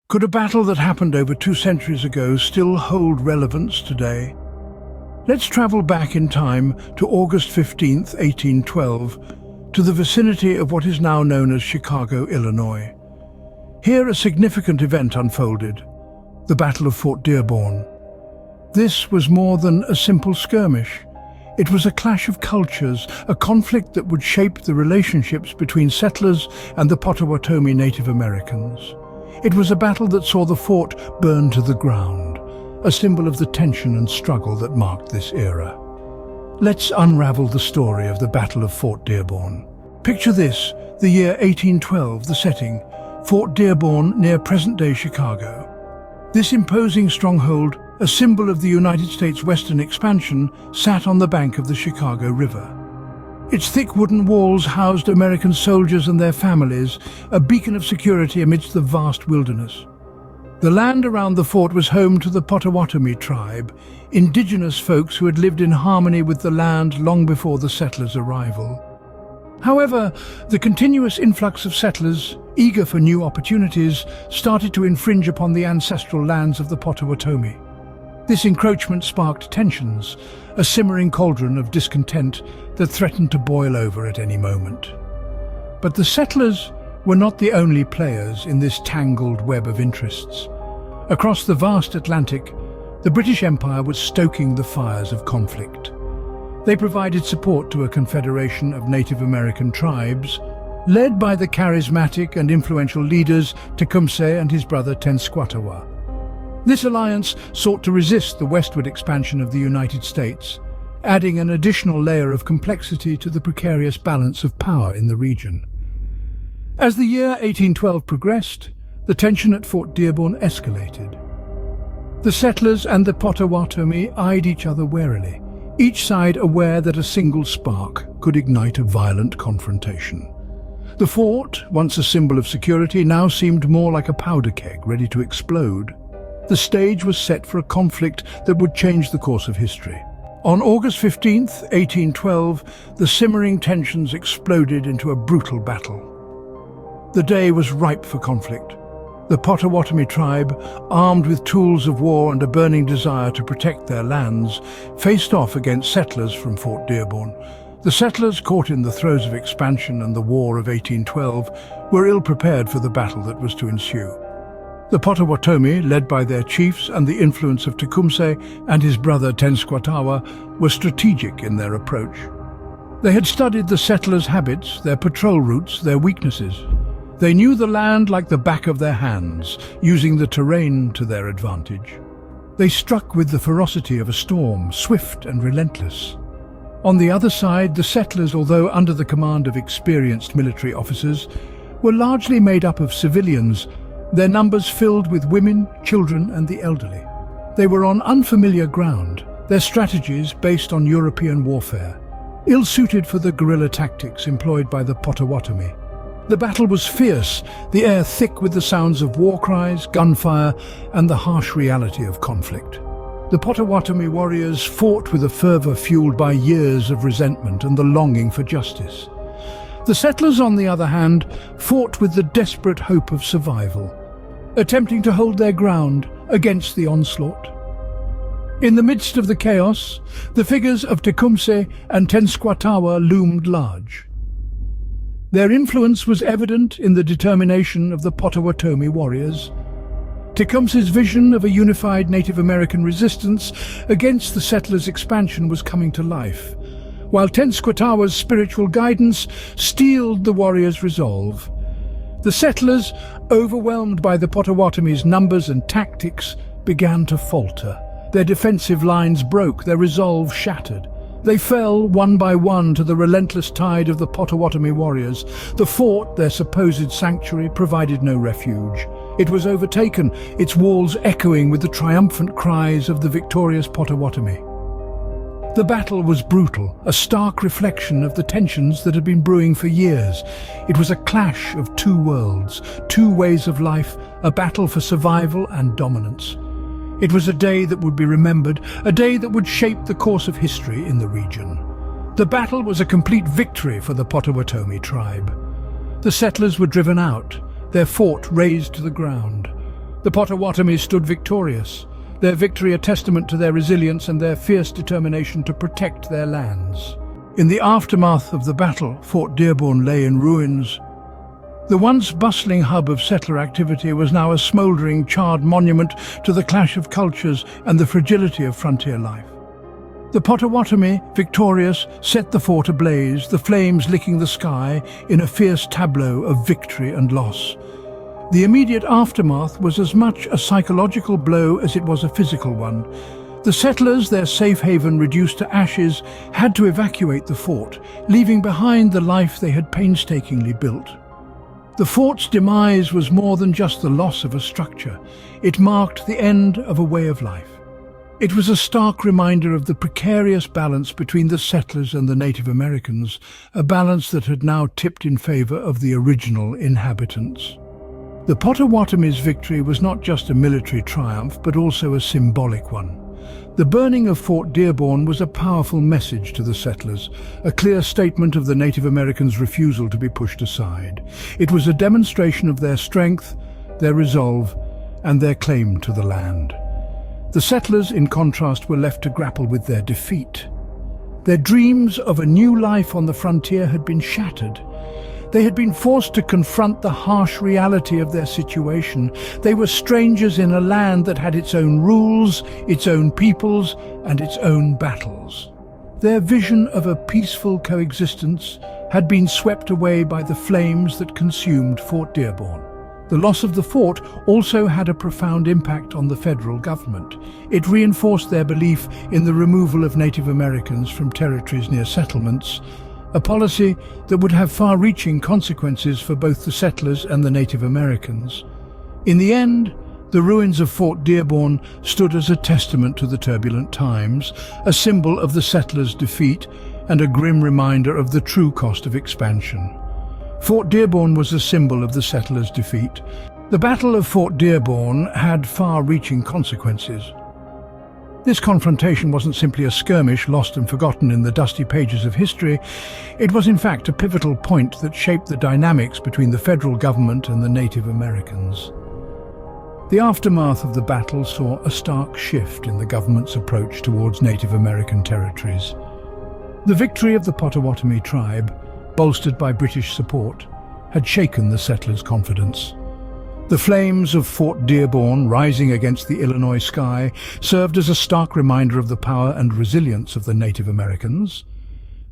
Could a battle that happened over 2 centuries ago still hold relevance today? Let's travel back in time to August 15th, 1812, to the vicinity of what is now known as Chicago, Illinois. Here a significant event unfolded, the Battle of Fort Dearborn. This was more than a simple skirmish. It was a clash of cultures, a conflict that would shape the relationships between settlers and the Potawatomi Native Americans. It was a battle that saw the fort burn to the ground, a symbol of the tension and struggle that marked this era. Let's unravel the story of the Battle of Fort Dearborn. Picture this, the year 1812, the setting, Fort Dearborn near present-day Chicago. This imposing stronghold, a symbol of the United States' western expansion, sat on the bank of the Chicago River. Its thick wooden walls housed American soldiers and their families, a beacon of security amidst the vast wilderness. The land around the fort was home to the Potawatomi tribe, indigenous folks who had lived in harmony with the land long before the settlers' arrival. However, the continuous influx of settlers, eager for new opportunities, started to infringe upon the ancestral lands of the Potawatomi. This encroachment sparked tensions, a simmering cauldron of discontent that threatened to boil over at any moment. But the settlers were not the only players in this tangled web of interests. Across the vast Atlantic, the British Empire was stoking the fires of conflict. They provided support to a confederation of Native American tribes, led by the charismatic and influential leaders Tecumseh and his brother Tenskwatawa. This alliance sought to resist the westward expansion of the United States, adding an additional layer of complexity to the precarious balance of power in the region. As the year 1812 progressed, the tension at Fort Dearborn escalated. The settlers and the Potawatomi eyed each other warily, each side aware that a single spark could ignite a violent confrontation. The fort, once a symbol of security, now seemed more like a powder keg ready to explode. The stage was set for a conflict that would change the course of history. On August 15th, 1812, the simmering tensions exploded into a brutal battle. The day was ripe for conflict. The Potawatomi tribe, armed with tools of war and a burning desire to protect their lands, faced off against settlers from Fort Dearborn. The settlers, caught in the throes of expansion and the War of 1812, were ill-prepared for the battle that was to ensue. The Potawatomi, led by their chiefs and the influence of Tecumseh and his brother Tenskwatawa, were strategic in their approach. They had studied the settlers' habits, their patrol routes, their weaknesses. They knew the land like the back of their hands, using the terrain to their advantage. They struck with the ferocity of a storm, swift and relentless. On the other side, the settlers, although under the command of experienced military officers, were largely made up of civilians, their numbers filled with women, children and the elderly. They were on unfamiliar ground, their strategies based on European warfare, ill-suited for the guerrilla tactics employed by the Potawatomi. The battle was fierce, the air thick with the sounds of war cries, gunfire and the harsh reality of conflict. The Potawatomi warriors fought with a fervor fueled by years of resentment and the longing for justice. The settlers, on the other hand, fought with the desperate hope of survival, attempting to hold their ground against the onslaught. In the midst of the chaos, the figures of Tecumseh and Tenskwatawa loomed large. Their influence was evident in the determination of the Potawatomi warriors. Tecumseh's vision of a unified Native American resistance against the settlers' expansion was coming to life, while Tenskwatawa's spiritual guidance steeled the warriors' resolve. The settlers, overwhelmed by the Potawatomi's numbers and tactics, began to falter. Their defensive lines broke, their resolve shattered. They fell one by one to the relentless tide of the Potawatomi warriors. The fort, their supposed sanctuary, provided no refuge. It was overtaken, its walls echoing with the triumphant cries of the victorious Potawatomi. The battle was brutal, a stark reflection of the tensions that had been brewing for years. It was a clash of two worlds, two ways of life, a battle for survival and dominance. It was a day that would be remembered, a day that would shape the course of history in the region. The battle was a complete victory for the Potawatomi tribe. The settlers were driven out, their fort razed to the ground. The Potawatomi stood victorious, their victory a testament to their resilience and their fierce determination to protect their lands. In the aftermath of the battle, Fort Dearborn lay in ruins. The once bustling hub of settler activity was now a smouldering, charred monument to the clash of cultures and the fragility of frontier life. The Potawatomi, victorious, set the fort ablaze, the flames licking the sky in a fierce tableau of victory and loss. The immediate aftermath was as much a psychological blow as it was a physical one. The settlers, their safe haven reduced to ashes, had to evacuate the fort, leaving behind the life they had painstakingly built. The fort's demise was more than just the loss of a structure. It marked the end of a way of life. It was a stark reminder of the precarious balance between the settlers and the Native Americans, a balance that had now tipped in favor of the original inhabitants. The Potawatomi's victory was not just a military triumph, but also a symbolic one. The burning of Fort Dearborn was a powerful message to the settlers, a clear statement of the Native Americans' refusal to be pushed aside. It was a demonstration of their strength, their resolve, and their claim to the land. The settlers, in contrast, were left to grapple with their defeat. Their dreams of a new life on the frontier had been shattered. They had been forced to confront the harsh reality of their situation. They were strangers in a land that had its own rules, its own peoples, and its own battles. Their vision of a peaceful coexistence had been swept away by the flames that consumed Fort Dearborn. The loss of the fort also had a profound impact on the federal government. It reinforced their belief in the removal of Native Americans from territories near settlements, a policy that would have far-reaching consequences for both the settlers and the Native Americans. In the end, the ruins of Fort Dearborn stood as a testament to the turbulent times, a symbol of the settlers' defeat and a grim reminder of the true cost of expansion. Fort Dearborn was a symbol of the settlers' defeat. The Battle of Fort Dearborn had far-reaching consequences. This confrontation wasn't simply a skirmish lost and forgotten in the dusty pages of history. It was in fact a pivotal point that shaped the dynamics between the federal government and the Native Americans. The aftermath of the battle saw a stark shift in the government's approach towards Native American territories. The victory of the Potawatomi tribe, bolstered by British support, had shaken the settlers' confidence. The flames of Fort Dearborn, rising against the Illinois sky, served as a stark reminder of the power and resilience of the Native Americans.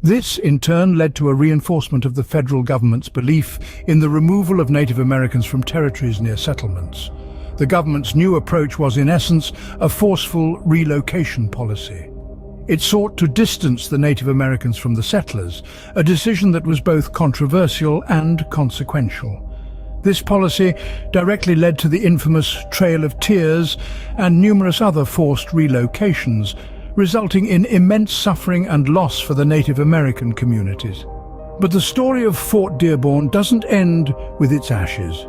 This, in turn, led to a reinforcement of the federal government's belief in the removal of Native Americans from territories near settlements. The government's new approach was, in essence, a forceful relocation policy. It sought to distance the Native Americans from the settlers, a decision that was both controversial and consequential. This policy directly led to the infamous Trail of Tears and numerous other forced relocations, resulting in immense suffering and loss for the Native American communities. But the story of Fort Dearborn doesn't end with its ashes.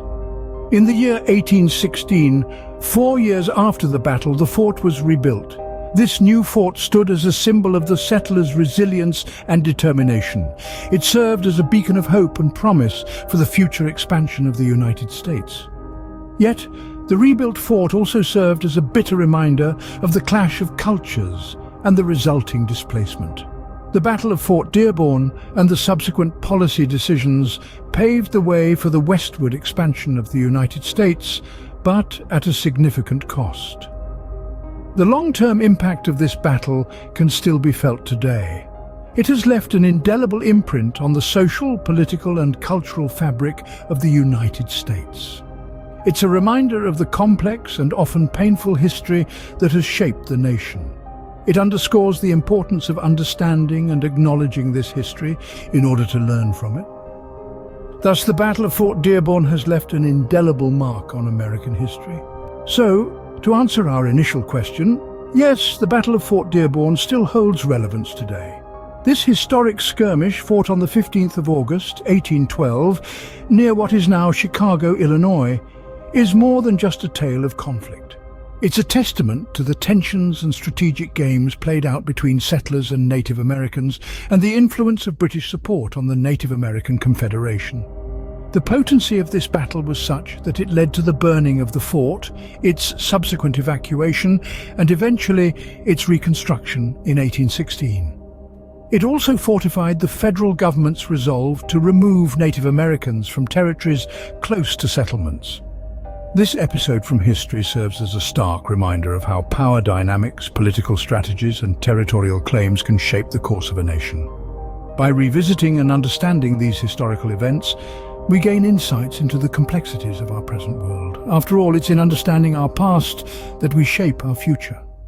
In the year 1816, 4 years after the battle, the fort was rebuilt. This new fort stood as a symbol of the settlers' resilience and determination. It served as a beacon of hope and promise for the future expansion of the United States. Yet, the rebuilt fort also served as a bitter reminder of the clash of cultures and the resulting displacement. The Battle of Fort Dearborn and the subsequent policy decisions paved the way for the westward expansion of the United States, but at a significant cost. The long-term impact of this battle can still be felt today. It has left an indelible imprint on the social, political, and cultural fabric of the United States. It's a reminder of the complex and often painful history that has shaped the nation. It underscores the importance of understanding and acknowledging this history in order to learn from it. Thus, the Battle of Fort Dearborn has left an indelible mark on American history. So, to answer our initial question, yes, the Battle of Fort Dearborn still holds relevance today. This historic skirmish, fought on the 15th of August, 1812, near what is now Chicago, Illinois, is more than just a tale of conflict. It's a testament to the tensions and strategic games played out between settlers and Native Americans and the influence of British support on the Native American Confederation. The potency of this battle was such that it led to the burning of the fort, its subsequent evacuation, and eventually its reconstruction in 1816. It also fortified the federal government's resolve to remove Native Americans from territories close to settlements. This episode from history serves as a stark reminder of how power dynamics, political strategies, and territorial claims can shape the course of a nation. By revisiting and understanding these historical events, we gain insights into the complexities of our present world. After all, it's in understanding our past that we shape our future.